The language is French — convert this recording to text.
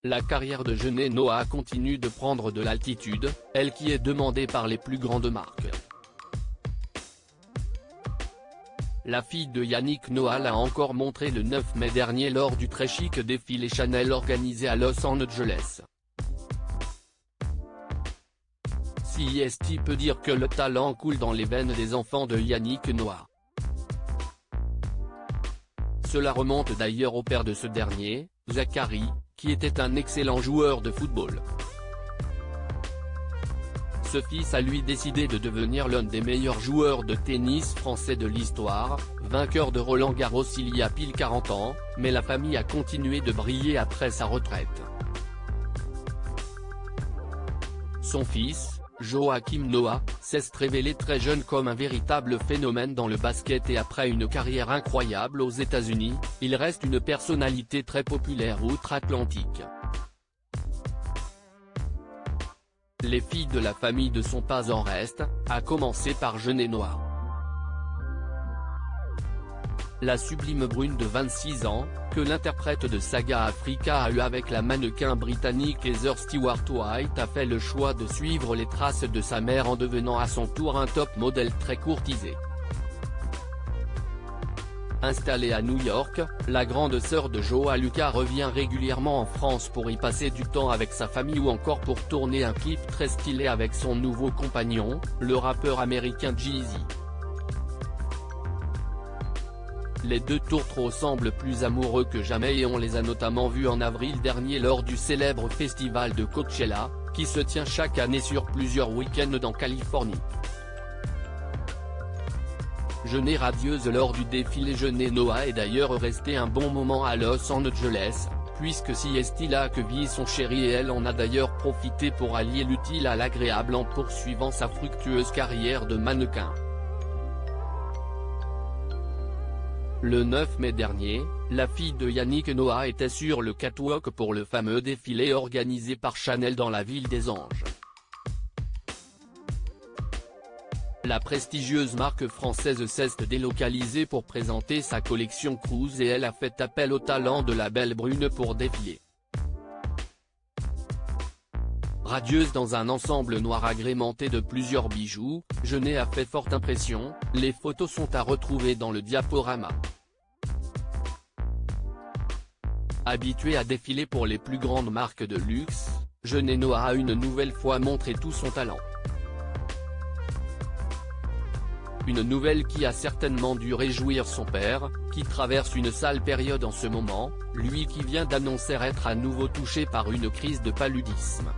La carrière de Jeunet Noah continue de prendre de l'altitude, elle qui est demandée par les plus grandes marques. La fille de Yannick Noah l'a encore montré le 9 mai dernier lors du très chic défilé Chanel organisé à Los Angeles. CST peut dire que le talent coule dans les veines des enfants de Yannick Noah. Cela remonte d'ailleurs au père de ce dernier, Zachary, qui était un excellent joueur de football. Ce fils a lui décidé de devenir l'un des meilleurs joueurs de tennis français de l'histoire, vainqueur de Roland Garros il y a pile 40 ans, mais la famille a continué de briller après sa retraite. Son fils, Joachim Noah, s'est révélé très jeune comme un véritable phénomène dans le basket et après une carrière incroyable aux États-Unis, il reste une personnalité très populaire outre-Atlantique. Les filles de la famille ne sont pas en reste, à commencer par Jeunet Noah. La sublime brune de 26 ans, que l'interprète de Saga Africa a eu avec la mannequin britannique Heather Stewart-White a fait le choix de suivre les traces de sa mère en devenant à son tour un top modèle très courtisé. Installée à New York, la grande sœur de Joa Lucas revient régulièrement en France pour y passer du temps avec sa famille ou encore pour tourner un clip très stylé avec son nouveau compagnon, le rappeur américain Jeezy. Les deux tourtereaux semblent plus amoureux que jamais et on les a notamment vus en avril dernier lors du célèbre festival de Coachella, qui se tient chaque année sur plusieurs week-ends dans Californie. Jeunet radieuse lors du défilé. Jeunet Noah est d'ailleurs resté un bon moment à Los Angeles, puisque CST là que vit son chéri et elle en a d'ailleurs profité pour allier l'utile à l'agréable en poursuivant sa fructueuse carrière de mannequin. Le 9 mai dernier, la fille de Yannick Noah était sur le catwalk pour le fameux défilé organisé par Chanel dans la ville des Anges. La prestigieuse marque française s'est délocalisée pour présenter sa collection Cruise et elle a fait appel au talent de la belle brune pour défiler. Radieuse dans un ensemble noir agrémenté de plusieurs bijoux, Jeunet a fait forte impression, les photos sont à retrouver dans le diaporama. Habituée à défiler pour les plus grandes marques de luxe, Jeunet Noah a une nouvelle fois montré tout son talent. Une nouvelle qui a certainement dû réjouir son père, qui traverse une sale période en ce moment, lui qui vient d'annoncer être à nouveau touché par une crise de paludisme.